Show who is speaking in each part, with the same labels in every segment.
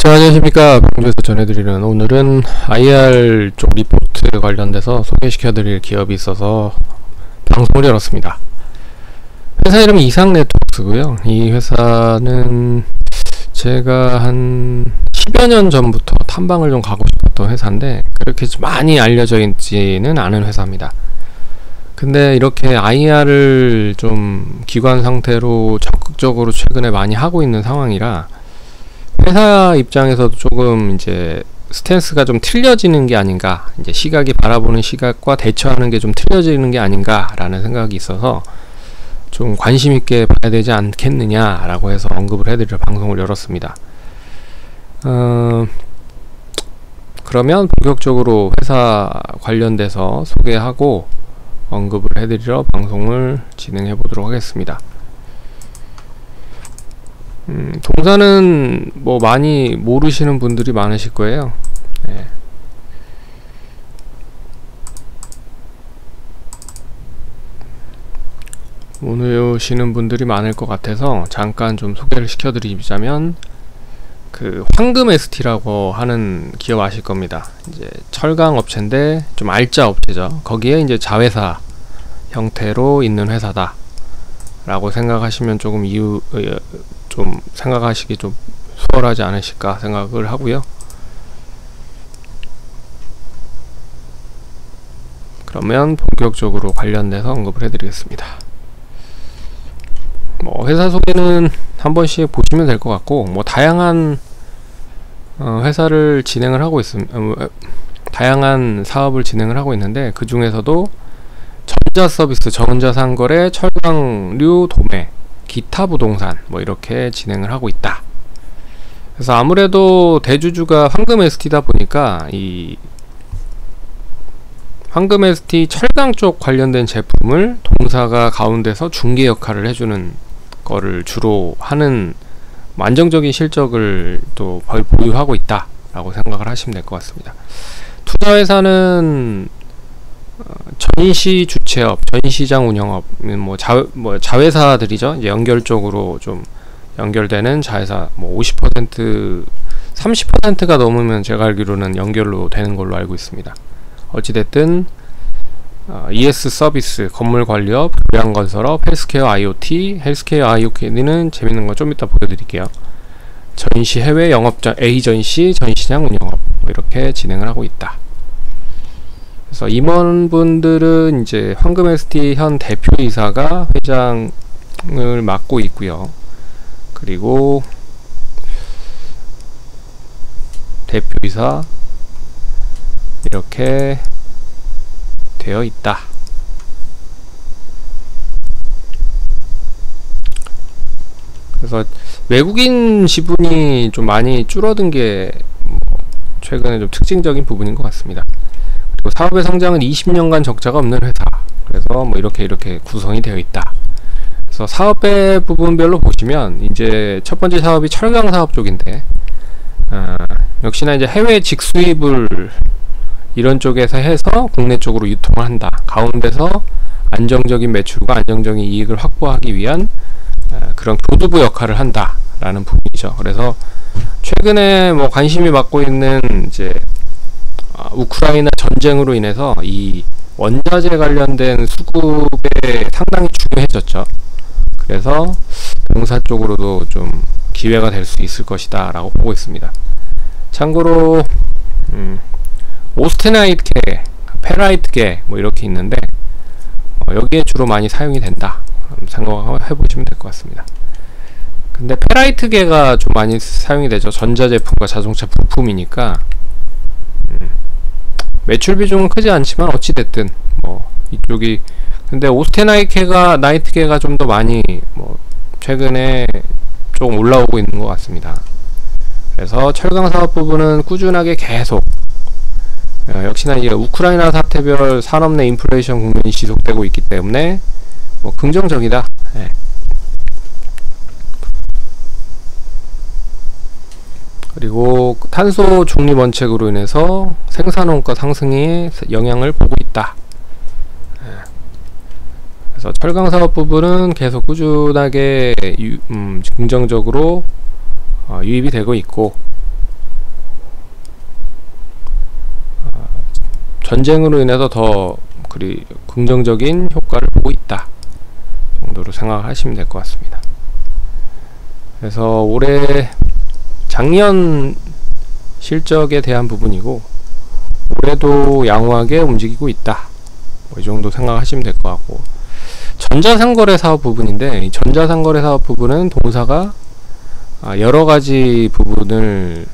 Speaker 1: 자, 안녕하십니까. 병주에서 전해드리는 오늘은 IR 쪽 리포트 관련돼서 소개시켜드릴 기업이 있어서 방송을 열었습니다. 회사 이름이 이상네트워크스고요. 이 회사는 제가 한 10여 년 전부터 탐방을 좀 가고 싶었던 회사인데 그렇게 많이 알려져 있지는 않은 회사입니다. 근데 이렇게 IR을 좀 기관 상태로 적극적으로 최근에 많이 하고 있는 상황이라 회사 입장에서도 조금 이제 스탠스가 좀 틀려지는 게 아닌가, 이제 시각이 바라보는 시각과 대처하는 게 좀 틀려지는 게 아닌가 라는 생각이 있어서 좀 관심 있게 봐야 되지 않겠느냐 라고 해서 언급을 해드릴 방송을 열었습니다. 그러면 본격적으로 회사 관련돼서 소개하고 언급을 해드리러 방송을 진행해 보도록 하겠습니다. 동사는 뭐 많이 모르시는 분들이 많으실 거예요. 네. 모르시는 분들이 많을 것 같아서 잠깐 좀 소개를 시켜드리자면, 그 황금 ST라고 하는 기업 아실 겁니다. 이제 철강 업체인데 좀 알짜 업체죠. 거기에 이제 자회사 형태로 있는 회사다 라고 생각하시면 조금 좀 생각하시기 좀 수월하지 않으실까 생각을 하고요. 그러면 본격적으로 관련돼서 언급을 해드리겠습니다. 뭐 회사 소개는 한 번씩 보시면 될 것 같고, 뭐 다양한 회사를 진행을 하고 다양한 사업을 진행을 하고 있는데, 그 중에서도 전자 서비스, 전자상거래, 철강류 도매, 기타 부동산 뭐 이렇게 진행을 하고 있다. 그래서 아무래도 대주주가 황금 ST다 보니까 이 황금 ST 철강 쪽 관련된 제품을 동사가 가운데서 중개 역할을 해주는 거를 주로 하는 안정적인 실적을 또 보유하고 있다 라고 생각을 하시면 될 것 같습니다. 투자회사는 전시 주체업, 전시장 운영업, 자회사들이죠. 이제 연결적으로 좀 연결되는 자회사, 뭐 50%, 30%가 넘으면 제가 알기로는 연결로 되는 걸로 알고 있습니다. 어찌됐든 ES 서비스, 건물 관리업, 교양 건설업, 헬스케어 IoT, 헬스케어 IoT는 재밌는 거 좀 이따 보여드릴게요. 전시 해외 영업장, 에이전시, 전시장 운영업 뭐 이렇게 진행을 하고 있다. 그래서 임원분들은 이제 황금 ST 현 대표이사가 회장을 맡고 있고요. 그리고 대표이사 이렇게 되어 있다. 그래서 외국인 지분이 좀 많이 줄어든 게 최근에 좀 특징적인 부분인 것 같습니다. 사업의 성장은 20년간 적자가 없는 회사. 그래서 뭐 이렇게 구성이 되어 있다. 그래서 사업의 부분별로 보시면 이제 첫 번째 사업이 철강 사업 쪽인데, 역시나 이제 해외 직수입을 이런 쪽에서 해서 국내 쪽으로 유통을 한다. 가운데서 안정적인 매출과 안정적인 이익을 확보하기 위한 그런 교두보 역할을 한다 라는 부분이죠. 그래서 최근에 뭐 관심이 받고 있는 이제 우크라이나 전쟁으로 인해서 이 원자재 관련된 수급에 상당히 중요해졌죠. 그래서 공사 쪽으로도 좀 기회가 될 수 있을 것이다 라고 보고 있습니다. 참고로 오스테나이트계, 페라이트계 뭐 이렇게 있는데 여기에 주로 많이 사용이 된다 생각해 보시면 될 것 같습니다. 근데 페라이트계가 좀 많이 사용이 되죠. 전자제품과 자동차 부품이니까 매출 비중은 크지 않지만 어찌됐든 뭐 이쪽이, 근데 오스테나이트계가 좀 더 많이 뭐 최근에 조금 올라오고 있는 것 같습니다. 그래서 철강 사업 부분은 꾸준하게 계속 역시나 이제 우크라이나 사태별 산업 내 인플레이션 국면이 지속되고 있기 때문에 뭐 긍정적이다. 네. 그리고 탄소 중립 원칙으로 인해서 생산원가 상승에 영향을 보고 있다. 그래서 철강 사업 부분은 계속 꾸준하게 긍정적으로 유입이 되고 있고, 전쟁으로 인해서 더 긍정적인 효과를 보고 있다 정도로 생각하시면 될 것 같습니다. 그래서 작년 실적에 대한 부분이고 올해도 양호하게 움직이고 있다 이 정도 생각하시면 될 것 같고, 전자상거래 사업 부분인데 이 전자상거래 사업 부분은 동사가 여러가지 부분을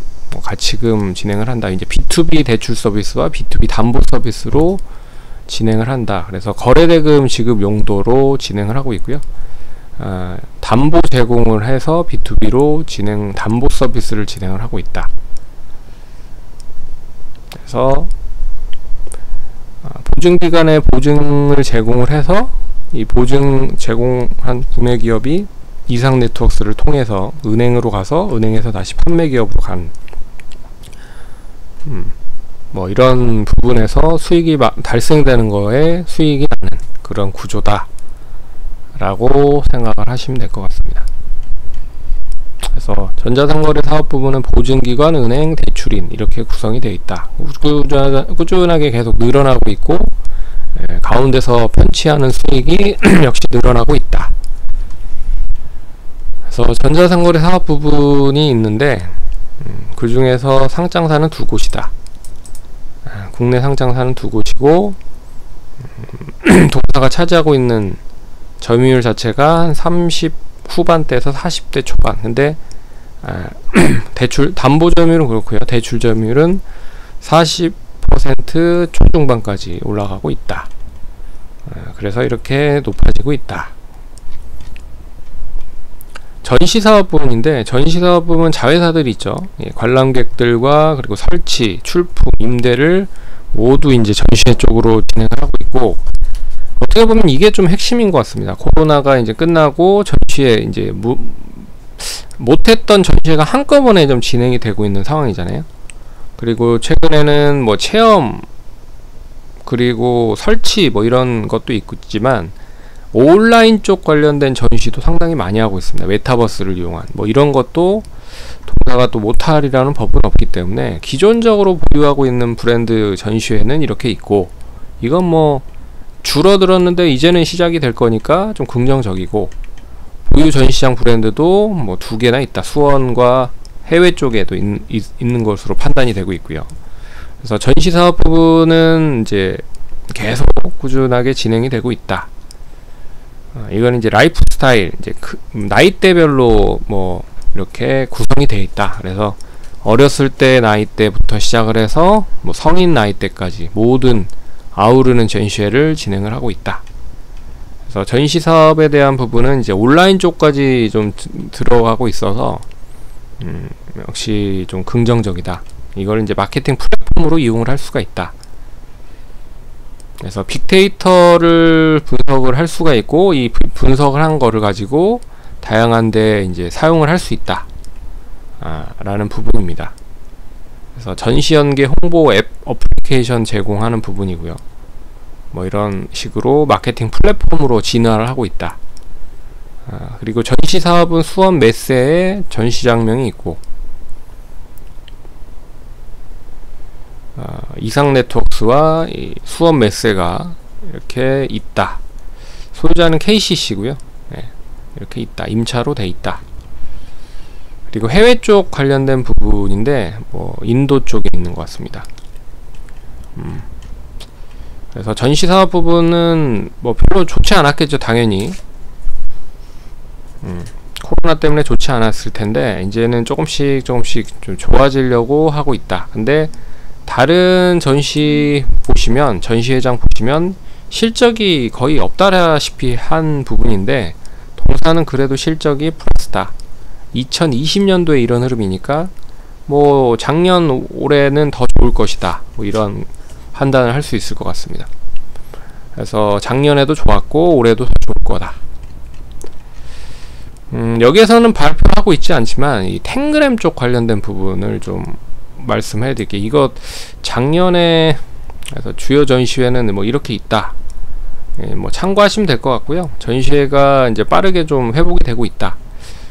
Speaker 1: 같이금 진행을 한다. 이제 B2B 대출 서비스와 B2B 담보 서비스로 진행을 한다. 그래서 거래대금 지급 용도로 진행을 하고 있고요. 담보 제공을 해서 B2B로 담보 서비스를 진행을 하고 있다. 그래서 보증기관에 보증을 제공을 해서 이 보증 제공한 구매기업이 이상네트워크스를 통해서 은행으로 가서 은행에서 다시 판매기업으로 간 이런 부분에서 수익이 발생되는 거에 수익이 나는 그런 구조다 라고 생각을 하시면 될 것 같습니다. 그래서 전자상거래 사업 부분은 보증기관, 은행, 대출인 이렇게 구성이 되어 있다. 꾸준하게 계속 늘어나고 있고, 가운데서 편취하는 수익이 역시 늘어나고 있다. 그래서 전자상거래 사업 부분이 있는데 그 중에서 상장사는 두 곳이다. 국내 상장사는 두 곳이고, 동사가 차지하고 있는 점유율 자체가 한 30 후반대에서 40대 초반. 근데 대출 담보 점유율은 그렇고요. 대출 점유율은 40% 초중반까지 올라가고 있다. 그래서 이렇게 높아지고 있다. 전시사업 부분인데, 전시사업 부분은 자회사들이 있죠. 관람객들과 그리고 설치, 출품, 임대를 모두 이제 전시회 쪽으로 진행을 하고 있고, 어떻게 보면 이게 좀 핵심인 것 같습니다. 코로나가 이제 끝나고 전시회 이제 못했던 전시회가 한꺼번에 좀 진행이 되고 있는 상황이잖아요. 그리고 최근에는 체험 그리고 설치 이런 것도 있지만 온라인 쪽 관련된 전시도 상당히 많이 하고 있습니다. 메타버스를 이용한 이런 것도 동사가 또 못할이라는 법은 없기 때문에 기존적으로 보유하고 있는 브랜드 전시회는 이렇게 있고, 이건 줄어들었는데 이제는 시작이 될 거니까 좀 긍정적이고, 보유 전시장 브랜드도 두 개나 있다. 수원과 해외 쪽에도 있는 것으로 판단이 되고 있고요. 그래서 전시 사업 부분은 이제 계속 꾸준하게 진행이 되고 있다. 이건 이제 라이프 스타일, 이제 나이대별로 이렇게 구성이 되어 있다. 그래서 어렸을 때 나이대부터 시작을 해서 성인 나이대까지 모든 아우르는 전시회를 진행을 하고 있다. 그래서 전시 사업에 대한 부분은 이제 온라인 쪽까지 좀 들어가고 있어서 역시 좀 긍정적이다. 이걸 이제 마케팅 플랫폼으로 이용을 할 수가 있다. 그래서 빅데이터를 분석을 할 수가 있고, 이 분석을 한 거를 가지고 다양한 데 이제 사용을 할 수 있다 라는 부분입니다. 그래서 전시 연계 홍보 앱 어플리케이션 제공하는 부분이고요. 이런 식으로 마케팅 플랫폼으로 진화를 하고 있다. 그리고 전시 사업은 수원 메세에 전시 장명이 있고, 이상 네트워크스와 수원 메세가 이렇게 있다. 소유자는 KCC고요. 이렇게 있다. 임차로 돼 있다. 그리고 해외 쪽 관련된 부분인데 인도 쪽에 있는 것 같습니다. 그래서 전시 사업 부분은 별로 좋지 않았겠죠, 당연히. 코로나 때문에 좋지 않았을 텐데 이제는 조금씩 좀 좋아지려고 하고 있다. 근데 다른 전시회장 보시면 실적이 거의 없다시피 한 부분인데, 동사는 그래도 실적이 플러스다. 2020년도에 이런 흐름이니까 작년 올해는 더 좋을 것이다. 이런 판단을 할 수 있을 것 같습니다. 그래서 작년에도 좋았고 올해도 더 좋을 거다. 여기에서는 발표하고 있지 않지만 이 탱그램 쪽 관련된 부분을 좀 말씀해 드릴게요. 이거 작년에 그래서 주요 전시회는 이렇게 있다. 참고하시면 될 것 같고요. 전시회가 이제 빠르게 좀 회복이 되고 있다.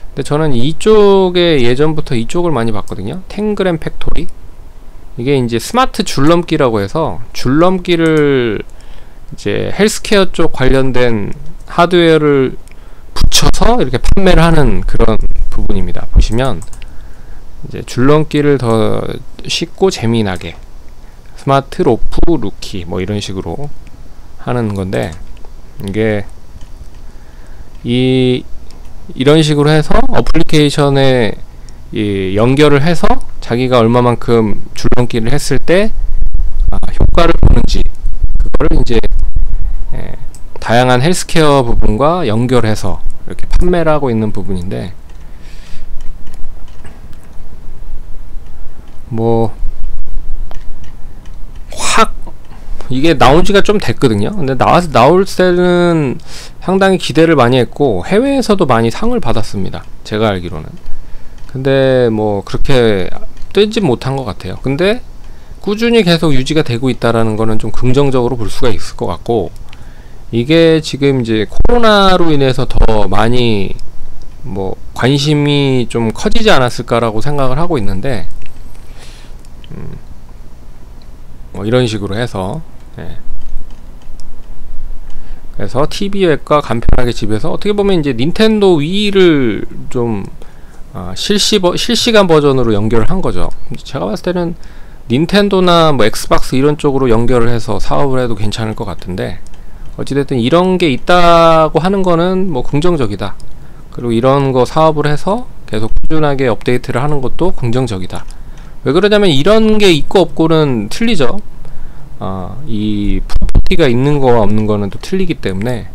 Speaker 1: 근데 저는 이쪽에 예전부터 이쪽을 많이 봤거든요. 탱그램 팩토리. 이게 이제 스마트 줄넘기라고 해서 줄넘기를 이제 헬스케어 쪽 관련된 하드웨어를 붙여서 이렇게 판매를 하는 그런 부분입니다. 보시면 이제 줄넘기를 더 쉽고 재미나게 스마트 로프 루키 뭐 이런 식으로 하는 건데, 이게 이런 식으로 해서 어플리케이션에 연결을 해서 자기가 얼마만큼 줄넘기를 했을 때 효과를 보는지, 그거를 이제 다양한 헬스케어 부분과 연결해서 이렇게 판매를 하고 있는 부분인데, 뭐 확 이게 나온 지가 좀 됐거든요. 근데 나올 때는 상당히 기대를 많이 했고 해외에서도 많이 상을 받았습니다, 제가 알기로는. 근데 뭐 그렇게 뜨지 못한 것 같아요. 근데 꾸준히 계속 유지가 되고 있다라는 거는 좀 긍정적으로 볼 수가 있을 것 같고, 이게 지금 이제 코로나로 인해서 더 많이 뭐 관심이 좀 커지지 않았을까라고 생각을 하고 있는데, 뭐 이런 식으로 해서 그래서 TV 앱과 간편하게 집에서, 어떻게 보면 이제 닌텐도 위를 좀 실시간 버전으로 연결을 한 거죠. 제가 봤을 때는 닌텐도나 뭐 엑스박스 이런 쪽으로 연결을 해서 사업을 해도 괜찮을 것 같은데, 어찌됐든 이런 게 있다고 하는 거는 뭐 긍정적이다. 그리고 이런 거 사업을 해서 계속 꾸준하게 업데이트를 하는 것도 긍정적이다. 왜 그러냐면 이런 게 있고 없고는 틀리죠. 이 프로퍼티가 있는 거와 없는 거는 또 틀리기 때문에,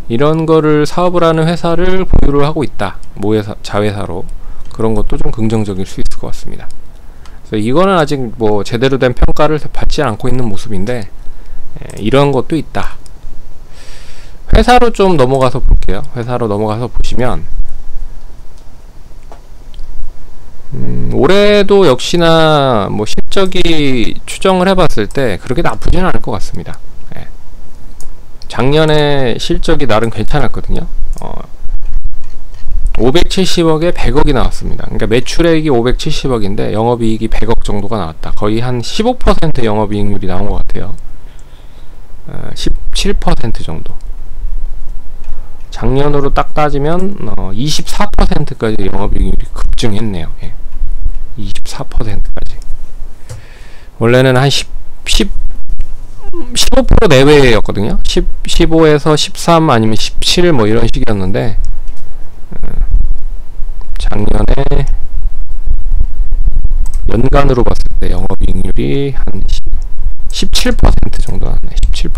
Speaker 1: 이런 거를 사업을 하는 회사를 보유를 하고 있다, 모회사, 자회사로, 그런 것도 좀 긍정적일 수 있을 것 같습니다. 그래서 이거는 아직 뭐 제대로 된 평가를 받지 않고 있는 모습인데, 이런 것도 있다. 회사로 좀 넘어가서 볼게요. 회사로 넘어가서 보시면 올해도 역시나 뭐 실적이 추정을 해봤을 때 그렇게 나쁘지는 않을 것 같습니다. 작년에 실적이 나름 괜찮았거든요. 570억에 100억이 나왔습니다. 그러니까 매출액이 570억인데 영업이익이 100억 정도가 나왔다. 거의 한 15% 영업이익률이 나온 것 같아요. 17% 정도. 작년으로 딱 따지면 24%까지 영업이익률이 급증했네요. 24%까지. 원래는 한 15% 내외였거든요. 15에서 13 아니면 17 뭐 이런 식이었는데, 작년에 연간으로 봤을 때 영업이익률이 한 17% 정도 나왔네. 17%.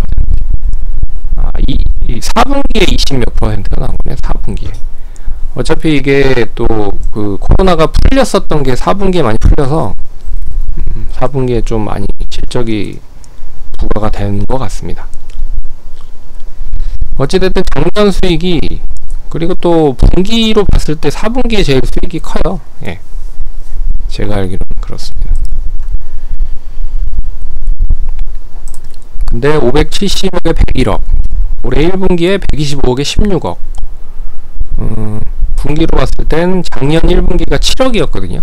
Speaker 1: 이 4분기에 20몇 %가 나온 거네. 4분기에. 어차피 이게 또 그 코로나가 풀렸었던 게 4분기에 많이 풀려서 4분기에 좀 많이 실적이 부과가 된 것 같습니다. 어찌됐든 작년 수익이, 그리고 또 분기로 봤을 때 4분기에 제일 수익이 커요. 제가 알기로는 그렇습니다. 근데 570억에 101억, 올해 1분기에 125억에 16억. 분기로 봤을 땐 작년 1분기가 7억이었거든요.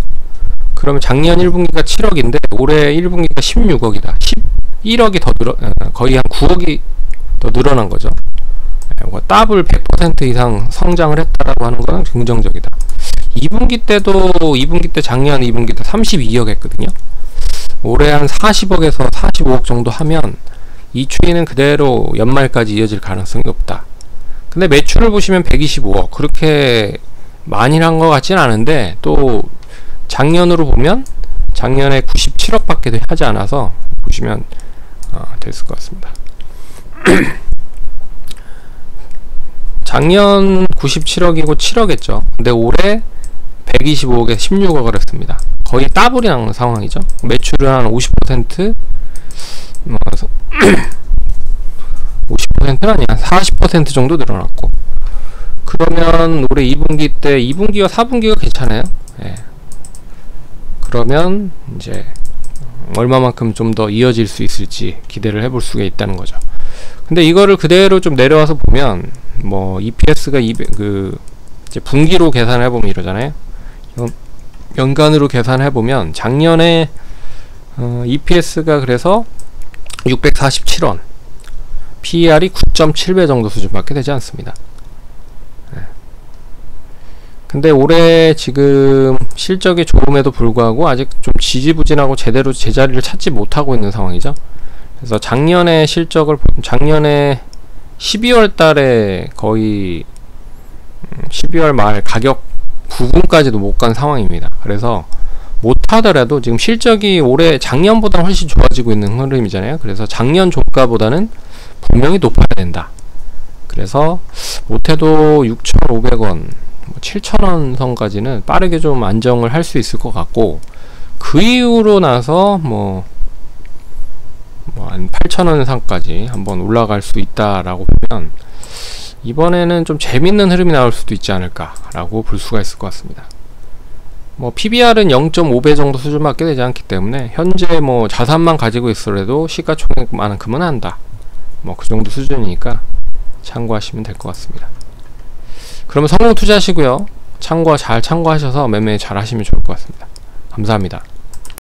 Speaker 1: 그러면 작년 1분기가 7억인데 올해 1분기가 16억이다. 11억이 더 거의 한 9억이 더 늘어난 거죠. 더블 100% 이상 성장을 했다라고 하는 거는 긍정적이다. 2분기 때 작년 2분기 때 32억 했거든요. 올해 한 40억에서 45억 정도 하면 이 추이는 그대로 연말까지 이어질 가능성이 높다. 근데 매출을 보시면 125억, 그렇게 많이 한 것 같지는 않은데, 또 작년으로 보면 작년에 97억 밖에 하지 않아서 보시면 됐을 것 같습니다. 작년 97억이고 7억 했죠. 근데 올해 125억에 16억을 했습니다. 거의 더블이 난 상황이죠. 매출은 한 50%, 50%는 아니야, 40% 정도 늘어났고. 그러면 올해 2분기와 4분기가 괜찮아요. 그러면 이제 얼마만큼 좀 더 이어질 수 있을지 기대를 해볼 수가 있다는 거죠. 근데 이거를 그대로 좀 내려와서 보면, 뭐 EPS가 이제 분기로 계산을 해보면 이러잖아요. 연간으로 계산해 보면 작년에 EPS가 그래서 647원, PER이 9.7배 정도 수준밖에 되지 않습니다. 근데 올해 지금 실적이 좋음에도 불구하고 아직 좀 지지부진하고 제대로 제자리를 찾지 못하고 있는 상황이죠. 그래서 작년에 12월 달에 거의 12월 말 가격 부근까지도 못 간 상황입니다. 그래서 못하더라도 지금 실적이 작년보다 훨씬 좋아지고 있는 흐름이잖아요. 그래서 작년 종가보다는 분명히 높아야 된다. 그래서 못해도 6,500원, 7,000원 선까지는 빠르게 좀 안정을 할 수 있을 것 같고, 그 이후로 나서 한 8,000원 선까지 한번 올라갈 수 있다라고 보면 이번에는 좀 재밌는 흐름이 나올 수도 있지 않을까라고 볼 수가 있을 것 같습니다. PBR은 0.5배 정도 수준밖에 되지 않기 때문에 현재 자산만 가지고 있더라도 시가총액만큼은 한다. 그 정도 수준이니까 참고하시면 될 것 같습니다. 그러면 성공 투자하시고요. 잘 참고하셔서 매매 잘 하시면 좋을 것 같습니다. 감사합니다.